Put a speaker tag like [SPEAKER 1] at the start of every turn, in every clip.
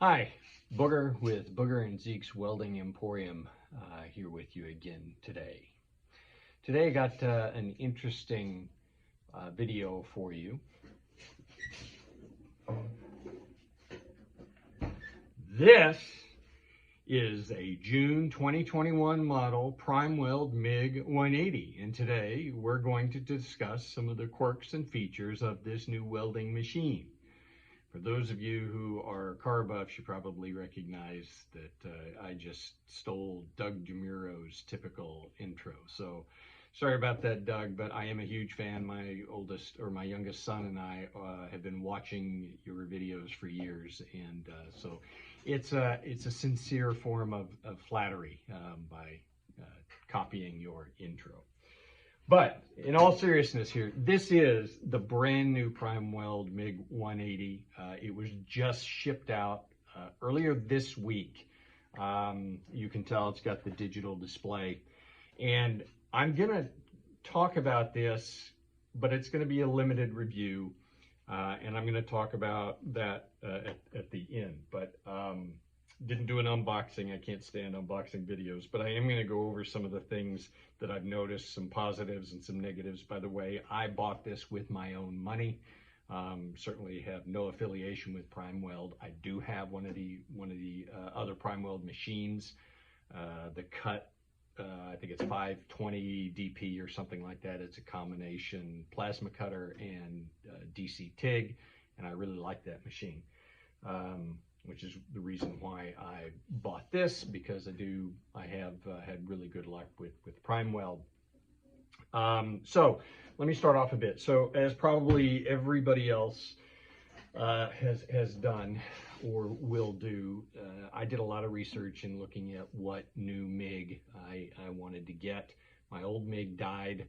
[SPEAKER 1] Hi, Booger with Booger and Zeke's Welding Emporium here with you again today. Today I got an interesting video for you. This is a June 2021 model Primeweld MIG 180, and today we're going to discuss some of the quirks and features of this new welding machine. For those of you who are car buffs, you probably recognize that I just stole Doug Jamuro's typical intro. So sorry about that, Doug, but I am a huge fan. My youngest son and I have been watching your videos for years, and so it's a sincere form of flattery by copying your intro. But in all seriousness here, this is the brand new Primeweld MIG 180. It was just shipped out earlier this week. You can tell it's got the digital display. And I'm going to talk about this, but it's going to be a limited review. And I'm going to talk about that at the end. But didn't do an unboxing. I can't stand unboxing videos, but I am going to go over some of the things that I've noticed, some positives and some negatives. By the way, I bought this with my own money. Certainly have no affiliation with Primeweld. I do have one of the other Primeweld machines. The cut, I think it's 520 DP or something like that. It's a combination plasma cutter and DC TIG, and I really like that machine. Which is the reason why I bought this, because I have had really good luck with Primeweld. So let me start off a bit. So as probably everybody else has done or will do, I did a lot of research in looking at what new MIG I wanted to get. My old MIG died.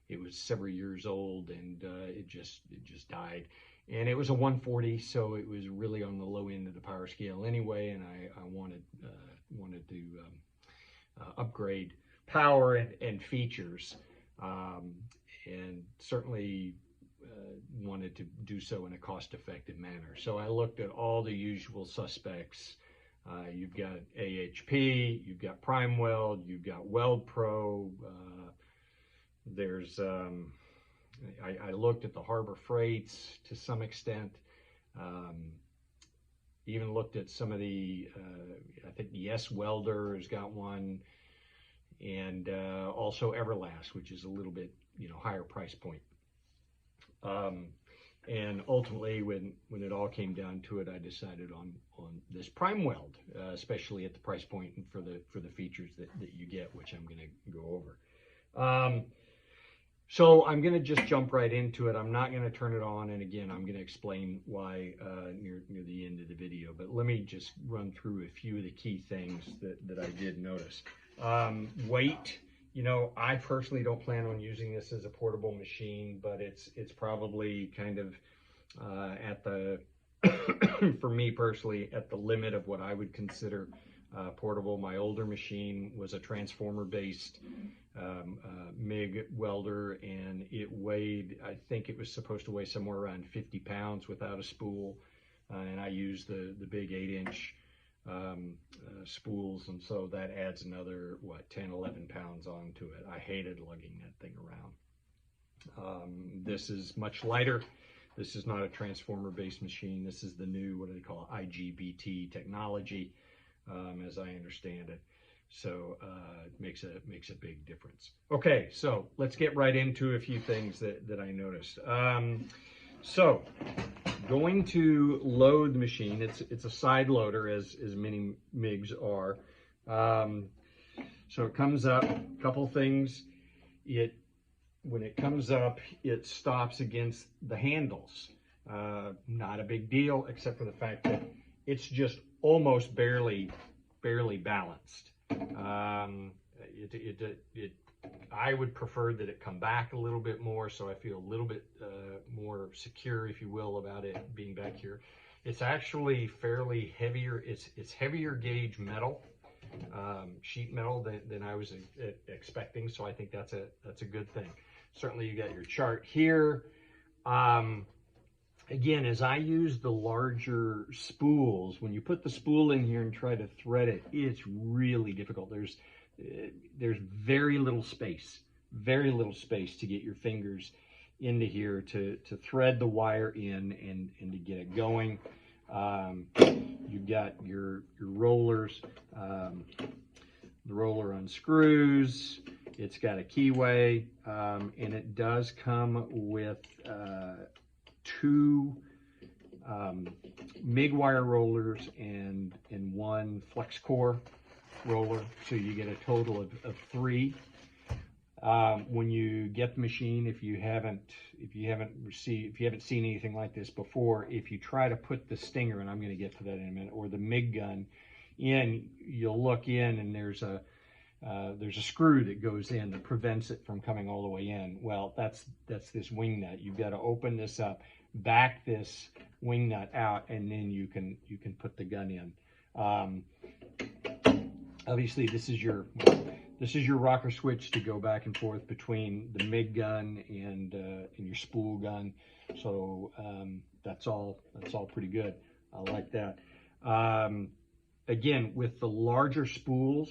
[SPEAKER 1] It was several years old, and it just died. And it was a 140, so it was really on the low end of the power scale anyway, and I wanted to upgrade power and features, and certainly wanted to do so in a cost-effective manner. So I looked at all the usual suspects. You've got AHP, you've got Primeweld, you've got Weld Pro, there's I looked at the Harbor Freights to some extent. Even looked at some of the, I think the S Welder has got one, and also Everlast, which is a little bit, higher price point. And ultimately, when it all came down to it, I decided on this Primeweld, especially at the price point and for the features that you get, which I'm going to go over. So I'm going to just jump right into it. I'm not going to turn it on, and again, I'm going to explain why near the end of the video. But let me just run through a few of the key things that I did notice. Weight. I personally don't plan on using this as a portable machine, but it's probably kind of at the for me personally at the limit of what I would consider portable. My older machine was a transformer-based MIG welder, and it weighed, I think it was supposed to weigh somewhere around 50 pounds without a spool, and I used the big 8-inch spools, and so that adds another 10-11 pounds onto it. I hated lugging that thing around. This is much lighter. This is not a transformer-based machine. This is the new, what do they call it, IGBT technology, as I understand it. So it makes a big difference. Okay, so let's get right into a few things that I noticed. So going to load the machine, it's a side loader, as many MIGs are. So it comes up, a couple things. When it comes up, it stops against the handles. Not a big deal, except for the fact that it's just almost barely balanced. I would prefer that it come back a little bit more, so I feel a little bit more secure, if you will, about it being back here. It's actually fairly heavier. It's heavier gauge metal, sheet metal than I was expecting, so I think that's a good thing. Certainly, you got your chart here. again, as I use the larger spools, when you put the spool in here and try to thread it, it's really difficult. There's very little space to get your fingers into here to thread the wire in and to get it going. You've got your rollers. The roller unscrews. It's got a keyway, and it does come with two MIG wire rollers and one flex core roller, so you get a total of three. When you get the machine, if you haven't seen anything like this before, if you try to put the stinger, and I'm going to get to that in a minute, or the MIG gun in, you'll look in and there's a screw that goes in that prevents it from coming all the way in. Well, that's this wing nut. You've got to open this up, back this wing nut out, and then you can put the gun in. Obviously, this is your rocker switch to go back and forth between the MIG gun and your spool gun. So that's all pretty good. I like that. Again, with the larger spools,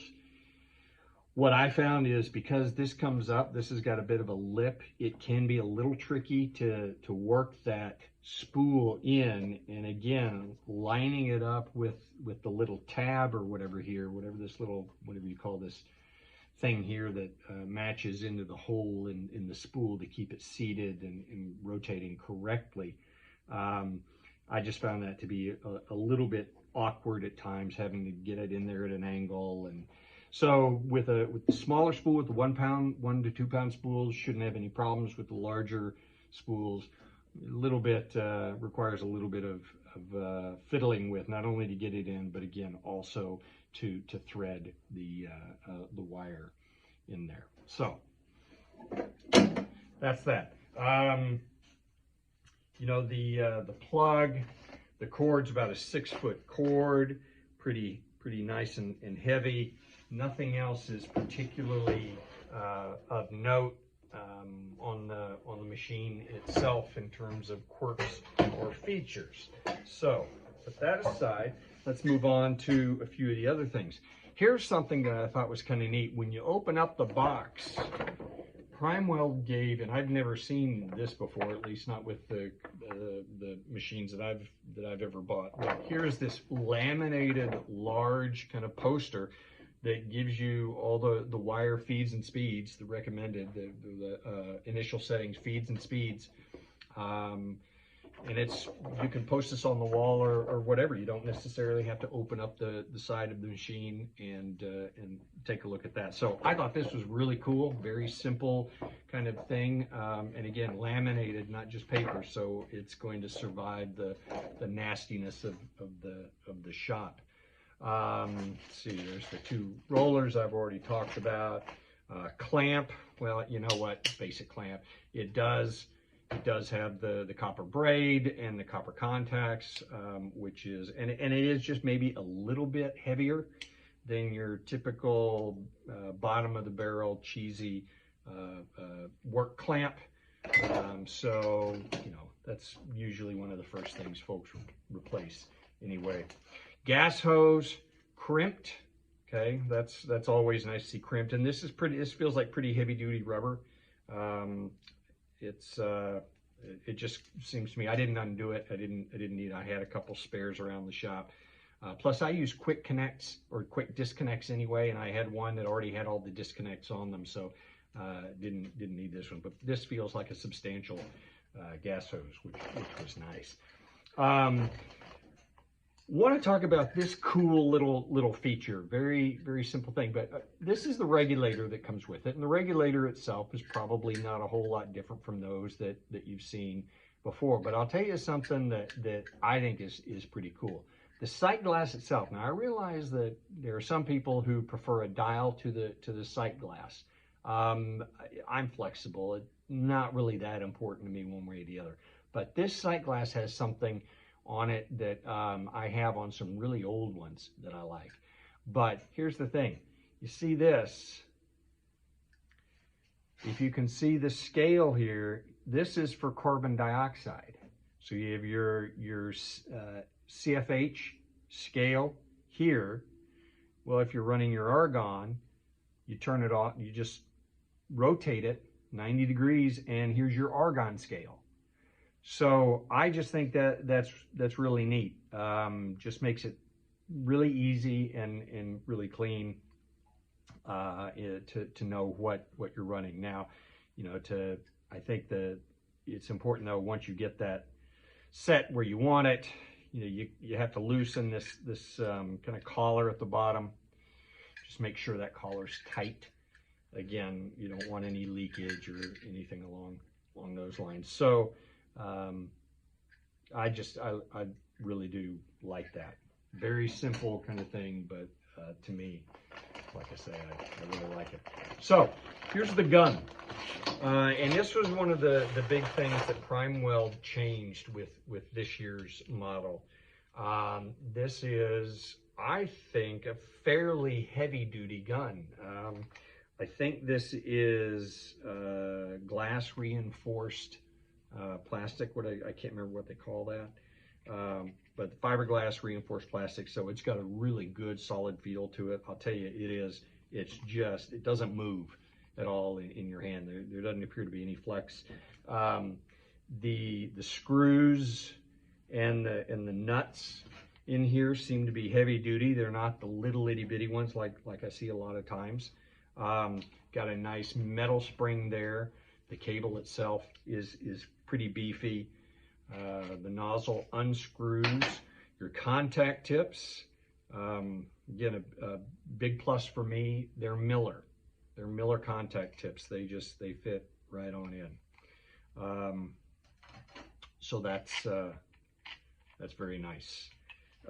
[SPEAKER 1] what I found is because this comes up, this has got a bit of a lip, it can be a little tricky to work that spool in. And again, lining it up with the little tab or whatever here, whatever you call this thing here that matches into the hole in the spool to keep it seated and rotating correctly. I just found that to be a little bit awkward at times, having to get it in there at an angle. And so with the smaller spool, with the 1 to 2 pound spools, shouldn't have any problems. With the larger spools, a little bit requires a little bit of fiddling with, not only to get it in, but again also to thread the wire in there. So that's that. You know, the plug, the cord's about a 6-foot cord, pretty nice and heavy. Nothing else is particularly of note on the machine itself in terms of quirks or features. So put that aside, let's move on to a few of the other things. Here's something that I thought was kind of neat. When you open up the box, Primeweld gave, and I've never seen this before, at least not with the machines that I've ever bought. But here's this laminated large kind of poster that gives you all the wire feeds and speeds, the recommended, the initial settings, feeds and speeds. And you can post this on the wall or whatever. You don't necessarily have to open up the side of the machine and take a look at that. So I thought this was really cool, very simple kind of thing. And again, laminated, not just paper, so it's going to survive the nastiness of the shop. Let's see, there's the two rollers I've already talked about. Clamp, well, you know what, basic clamp. It does have the copper braid and the copper contacts, which is, and it is just maybe a little bit heavier than your typical bottom of the barrel cheesy work clamp. So, you know, that's usually one of the first things folks replace anyway. Gas hose, crimped. Okay, that's always nice to see crimped. And this feels like pretty heavy duty rubber. It just seems to me, I didn't undo it. I had a couple spares around the shop. Plus I use quick connects or quick disconnects anyway, and I had one that already had all the disconnects on them, so didn't need this one. But this feels like a substantial gas hose, which was nice. Want to talk about this cool little feature. Very simple thing, but this is the regulator that comes with it, and the regulator itself is probably not a whole lot different from those that you've seen before. But I'll tell you something that I think is pretty cool. The sight glass itself. Now I realize that there are some people who prefer a dial to the sight glass. I'm flexible. It's not really that important to me one way or the other. But this sight glass has something on it that I have on some really old ones that I like. But here's the thing. You see this? If you can see the scale here, this is for carbon dioxide. So you have your CFH scale here. Well, if you're running your argon, you turn it off, you just rotate it 90 degrees, and here's your argon scale. So I just think that that's really neat. Just makes it really easy and really clean to know what you're running. Now, I think that it's important though, once you get that set where you want it, you have to loosen this kind of collar at the bottom. Just make sure that collar's tight. Again, you don't want any leakage or anything along those lines. So I really do like that. Very simple kind of thing, but to me, like I say, I really like it. So here's the gun. And this was one of the big things that Primeweld changed with this year's model. This is, I think, a fairly heavy-duty gun. I think this is glass reinforced plastic. I can't remember what they call that. But fiberglass reinforced plastic, so it's got a really good solid feel to it. I'll tell you, it doesn't move at all in your hand. There doesn't appear to be any flex. The screws and the nuts in here seem to be heavy duty. They're not the little itty bitty ones like I see a lot of times. Got a nice metal spring there. The cable itself is pretty beefy. The nozzle unscrews. Your contact tips, again, a big plus for me, they're Miller. They're Miller contact tips. They fit right on in. So that's very nice.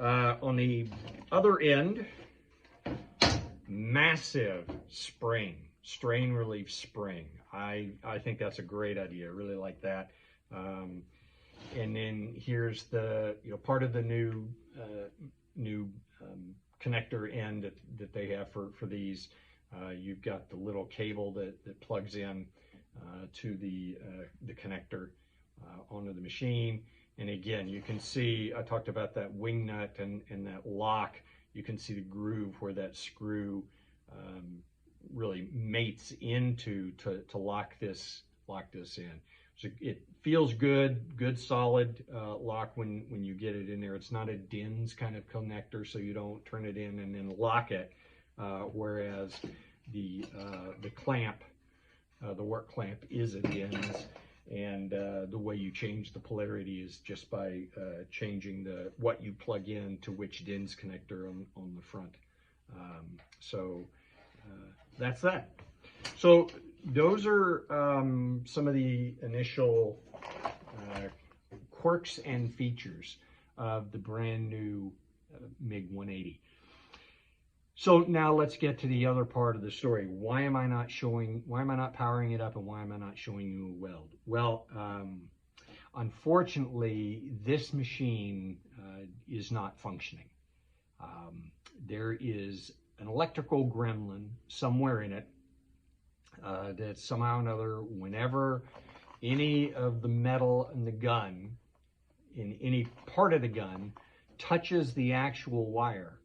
[SPEAKER 1] On the other end, massive strain relief spring. I think that's a great idea. I really like that. And then here's the part of the new connector end that they have for these. You've got the little cable that plugs in to the connector onto the machine. And again, you can see, I talked about that wing nut and that lock. You can see the groove where that screw really mates into to lock this in. So it feels good solid lock when you get it in there. It's not a DINS kind of connector, so you don't turn it in and then lock it. Whereas the clamp, the work clamp, is a DINS, and the way you change the polarity is just by changing what you plug in to which DINS connector on the front. So that's that. So those are some of the initial quirks and features of the brand new MIG 180. So now let's get to the other part of the story. Why am I not powering it up, and why am I not showing you a weld? Well, unfortunately, this machine is not functioning. There is an electrical gremlin somewhere in it that somehow or another, whenever any of the metal in the gun, in any part of the gun, touches the actual wire,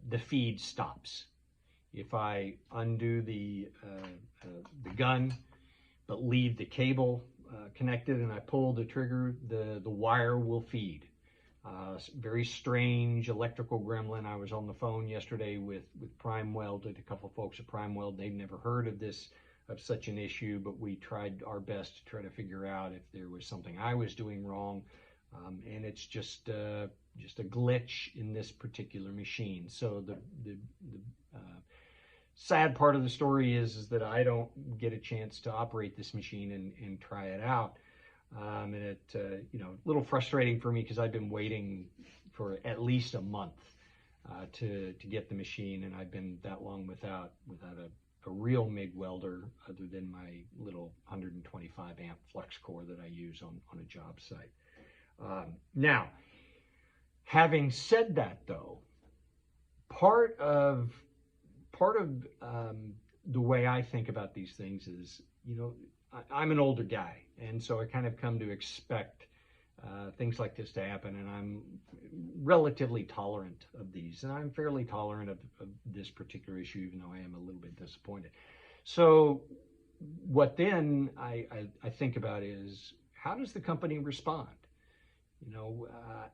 [SPEAKER 1] the feed stops. If I undo the gun but leave the cable connected and I pull the trigger, the wire will feed. Very strange electrical gremlin. I was on the phone yesterday with Primeweld, a couple of folks at Primeweld. They've never heard of such an issue, but we tried our best to try to figure out if there was something I was doing wrong. And it's just a glitch in this particular machine. So the sad part of the story is that I don't get a chance to operate this machine and try it out. And it, a little frustrating for me because I've been waiting for at least a month to get the machine, and I've been that long without a real MIG welder other than my little 125 amp flex core that I use on a job site. Now, having said that, though, part of the way I think about these things is, I'm an older guy, and so I kind of come to expect things like this to happen, and I'm relatively tolerant of these, and I'm fairly tolerant of this particular issue, even though I am a little bit disappointed. So what then I think about is, how does the company respond?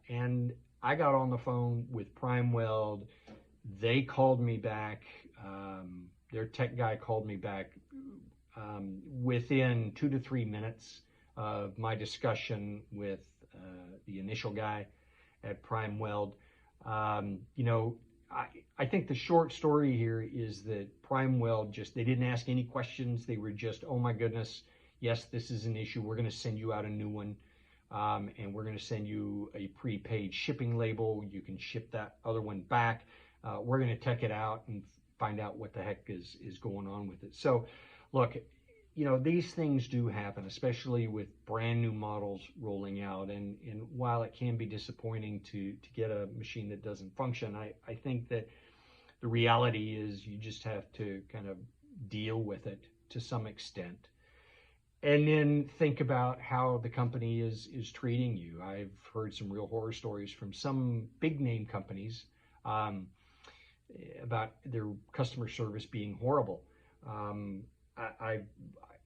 [SPEAKER 1] And I got on the phone with Primeweld. They called me back. Their tech guy called me back within 2 to 3 minutes of my discussion with the initial guy at Primeweld. I think the short story here is that Primeweld they didn't ask any questions. They were just, oh my goodness, yes, this is an issue. We're going to send you out a new one. And we're going to send you a prepaid shipping label. You can ship that other one back. We're going to check it out and find out what the heck is going on with it. So look, these things do happen, especially with brand new models rolling out. And while it can be disappointing to get a machine that doesn't function, I think that the reality is you just have to kind of deal with it to some extent. And then think about how the company is treating you. I've heard some real horror stories from some big name companies about their customer service being horrible.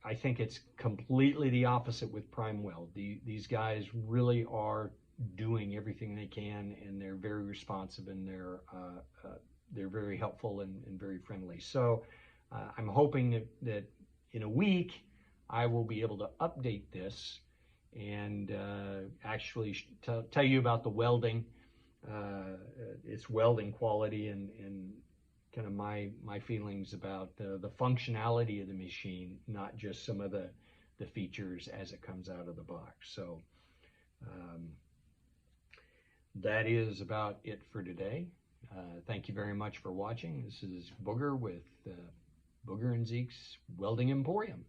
[SPEAKER 1] I think it's completely the opposite with Primeweld. These guys really are doing everything they can, and they're very responsive, and they're very helpful and very friendly. So I'm hoping that in a week I will be able to update this and actually tell you about the welding, its welding quality, and kind of my feelings about the functionality of the machine, not just some of the features as it comes out of the box. So that is about it for today. Thank you very much for watching. This is Booger with Booger and Zeke's Welding Emporium.